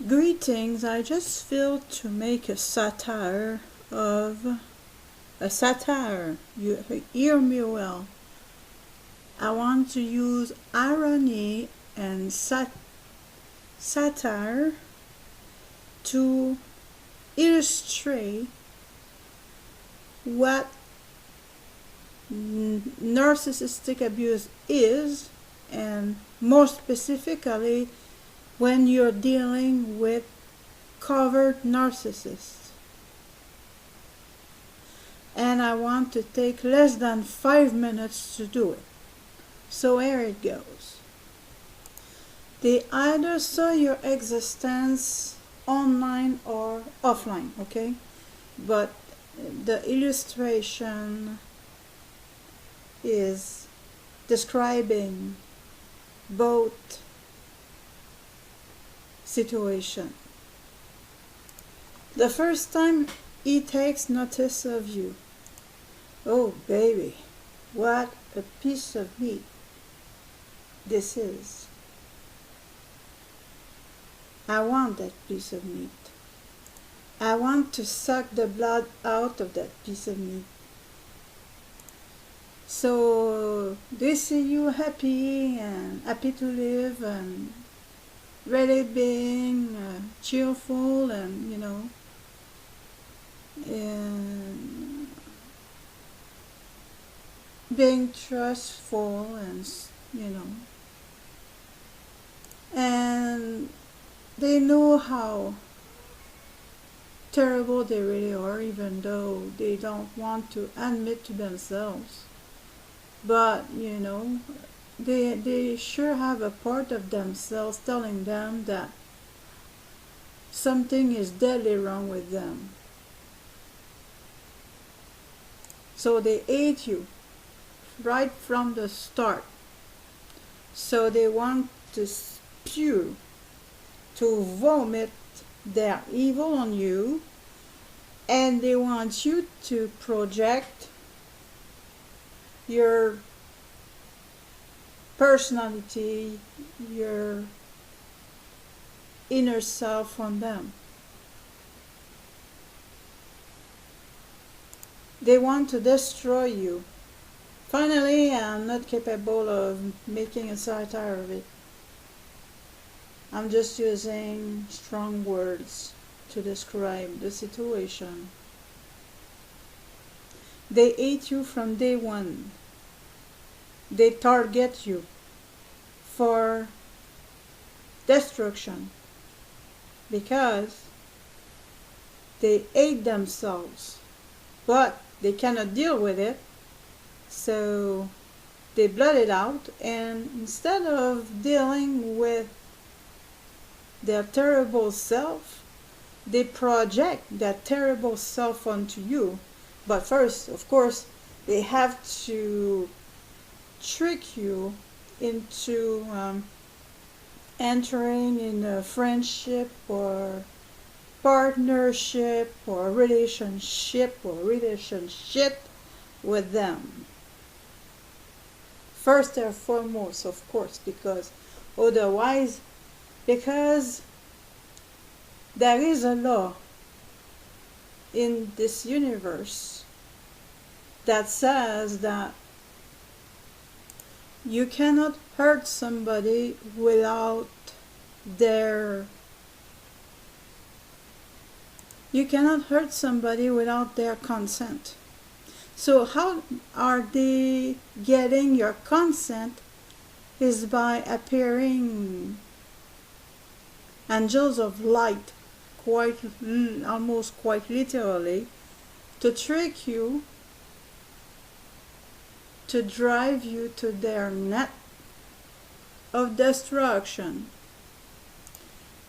Greetings, I just feel to make a satire of a satire. You hear me well. I want to use irony and satire to illustrate what narcissistic abuse is, and more specifically when you're dealing with covert narcissists. And I want to take less than 5 minutes to do it. So here it goes. They either saw your existence online or offline, okay? But the illustration is describing both situation. The first time he takes notice of you. Oh baby, what a piece of meat this is. I want that piece of meat. I want to suck the blood out of that piece of meat. So they see you happy and happy to live and really being cheerful and, and being trustful and, and they know how terrible they really are, even though they don't want to admit to themselves. But, they sure have a part of themselves telling them that something is deadly wrong with them. So they hate you right from the start. So they want to spew, to vomit their evil on you, and they want you to project your personality, your inner self on them. They want to destroy you. Finally, I'm not capable of making a satire of it. I'm just using strong words to describe the situation. They hate you from day one. They target you for destruction because they hate themselves, but they cannot deal with it, so they blood it out, and instead of dealing with their terrible self, they project that terrible self onto you. But first, of course, they have to trick you into entering in a friendship or partnership or relationship with them. First and foremost, of course, because there is a law in this universe that says that you cannot hurt somebody without their consent. So how are they getting your consent is by appearing angels of light, almost quite literally, to trick you, to drive you to their net of destruction.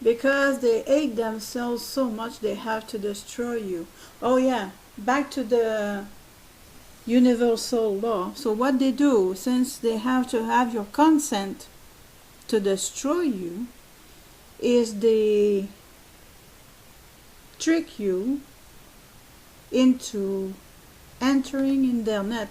Because they hate themselves so much, they have to destroy you. Oh yeah, back to the universal law. So what they do, since they have to have your consent to destroy you, is they trick you into entering in their net.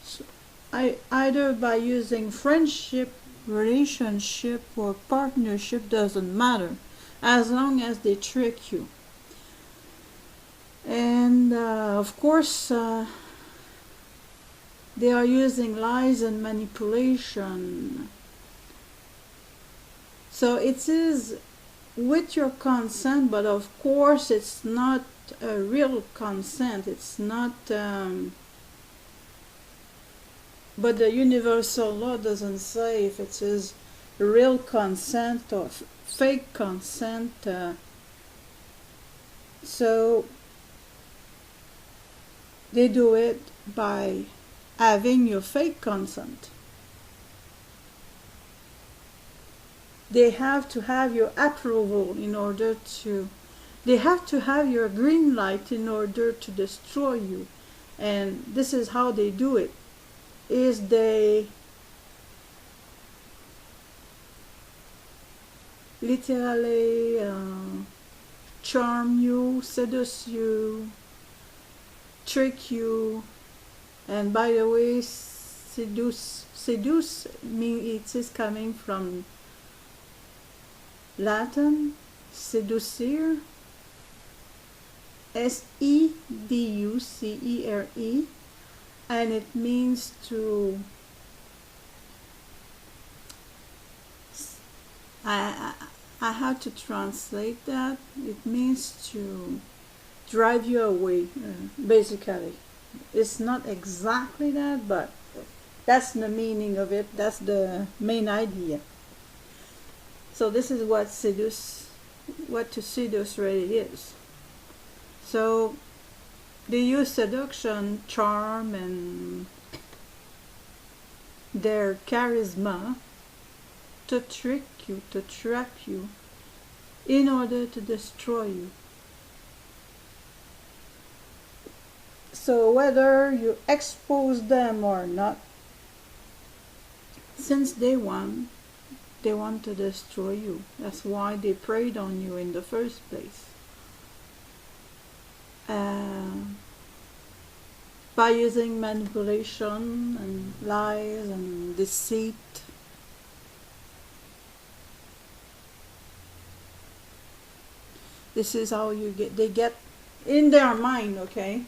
So either by using friendship, relationship, or partnership, doesn't matter. as long as they trick you. And of course, they are using lies and manipulation. So it is with your consent, but of course it's not a real consent. It's not, but the universal law doesn't say if it is real consent or fake consent. So they do it by having your fake consent. They have to have your approval in order to, they have to have your green light in order to destroy you. And this is how they do it, is they literally charm you, seduce you, trick you. And by the way, seduce means it is coming from Latin, seducere, seducere, and it means to, I have to translate that. It means to drive you away, basically. It's not exactly that, but that's the meaning of it. That's the main idea. So this is what to seduce really is. So they use seduction, charm, and their charisma to trick you, to trap you, in order to destroy you. So whether you expose them or not, since day one, they want to destroy you. That's why they preyed on you in the first place. By using manipulation and lies and deceit. This is how they get in their mind, okay?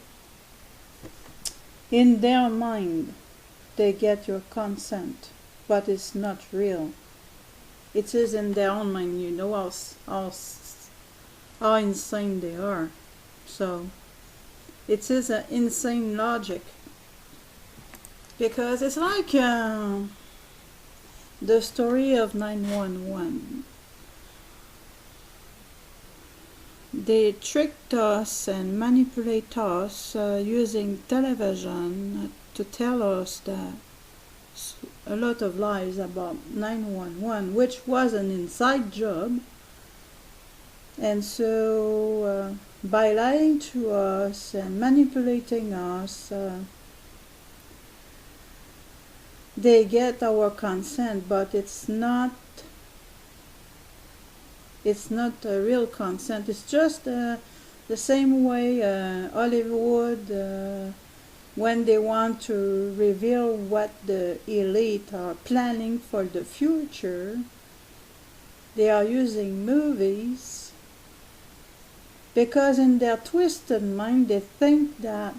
In their mind, they get your consent, but it's not real. It is in their own mind. You know how insane they are. So it is an insane logic, because it's like the story of 911. They tricked us and manipulate us using television to tell us that a lot of lies about 911, which was an inside job. And so by lying to us and manipulating us, they get our consent, but it's not a real consent. It's just the same way Hollywood, when they want to reveal what the elite are planning for the future, they are using movies, because in their twisted mind they think that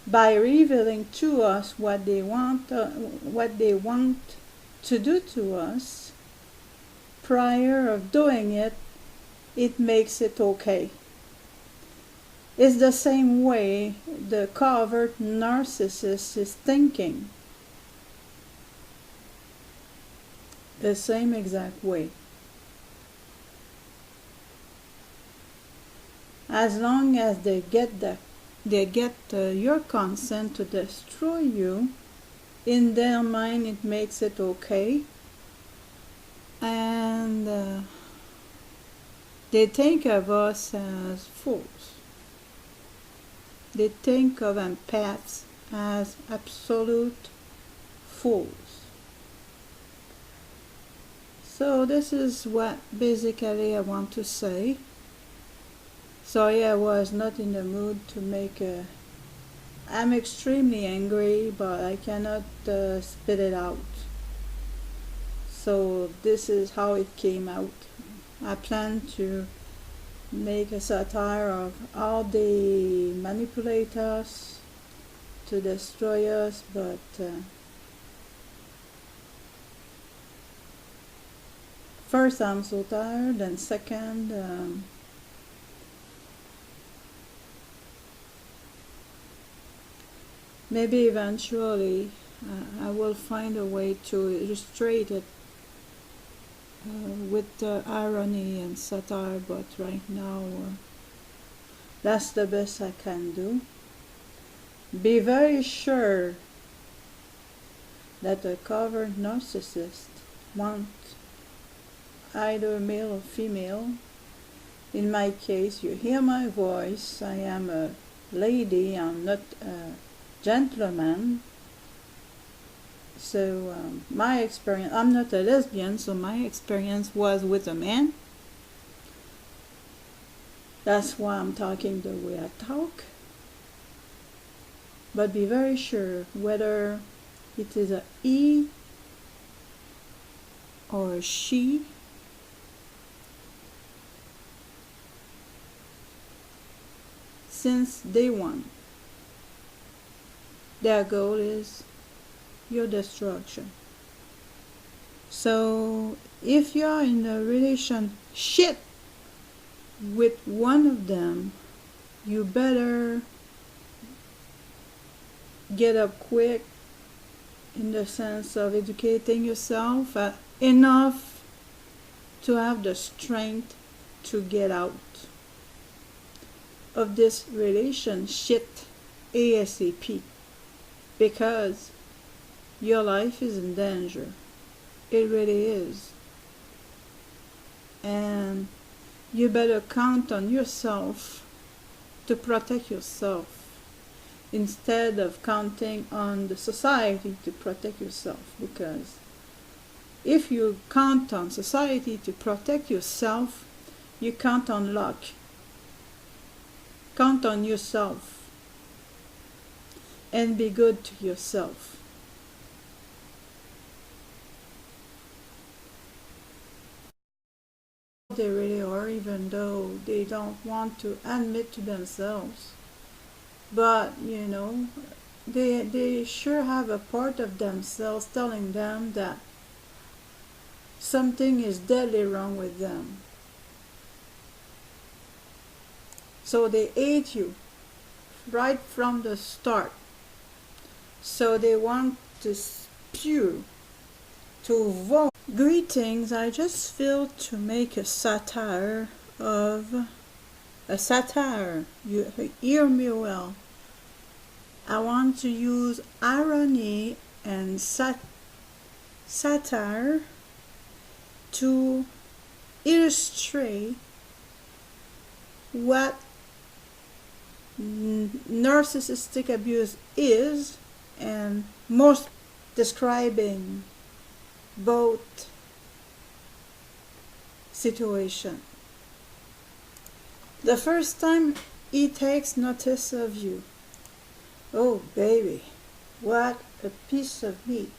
by revealing to us what they want to do to us, prior of doing it, it makes it okay. It's the same way the covert narcissist is thinking. The same exact way. As long as they get your consent to destroy you, in their mind it makes it okay. And they think of us as fools. They think of empaths as absolute fools. So this is what basically I want to say. Sorry, I was not in the mood to make a... I'm extremely angry, but I cannot spit it out. So this is how it came out. I plan to make a satire of how they manipulate us to destroy us, but first, I'm so tired, and second, maybe eventually I will find a way to illustrate it with irony and satire, but right now that's the best I can do. Be very sure that a covert narcissist wants either male or female. In my case, you hear my voice. I am a lady, I'm not a gentleman. So my experience, I'm not a lesbian, so my experience was with a man. That's why I'm talking the way I talk. But be very sure whether it is a he or a she. Since day one, their goal is your destruction. So if you are in a relationship with one of them, you better get up quick, in the sense of educating yourself enough to have the strength to get out of this relationship ASAP, because your life is in danger. It really is. And you better count on yourself to protect yourself instead of counting on the society to protect yourself. Because if you count on society to protect yourself, you count on luck. Count on yourself and be good to yourself. They really are, even though they don't want to admit to themselves. But you know, they sure have a part of themselves telling them that something is deadly wrong with them. So they hate you right from the start. So they want to spew, to vomit. Greetings, I just feel to make a satire of a satire. You hear me well. I want to use irony and satire to illustrate what narcissistic abuse is, and most describing both situations. The first time he takes notice of you, oh baby, what a piece of meat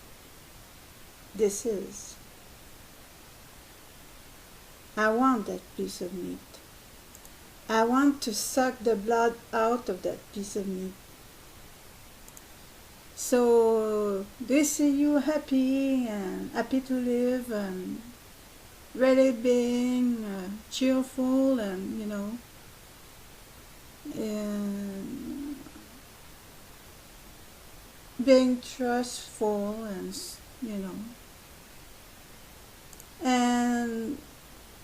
this is. I want that piece of meat. I want to suck the blood out of that piece of meat. So they see you happy and happy to live and really being cheerful, and you know, and being trustful, and you know, and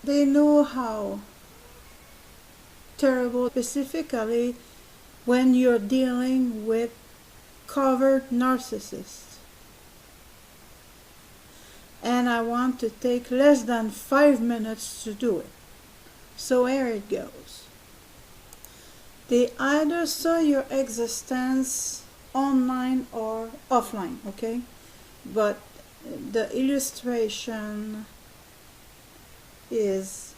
they know how terrible, specifically when you're dealing with covert narcissists. And I want to take less than 5 minutes to do it. So here it goes. They either saw your existence online or offline, okay? But the illustration is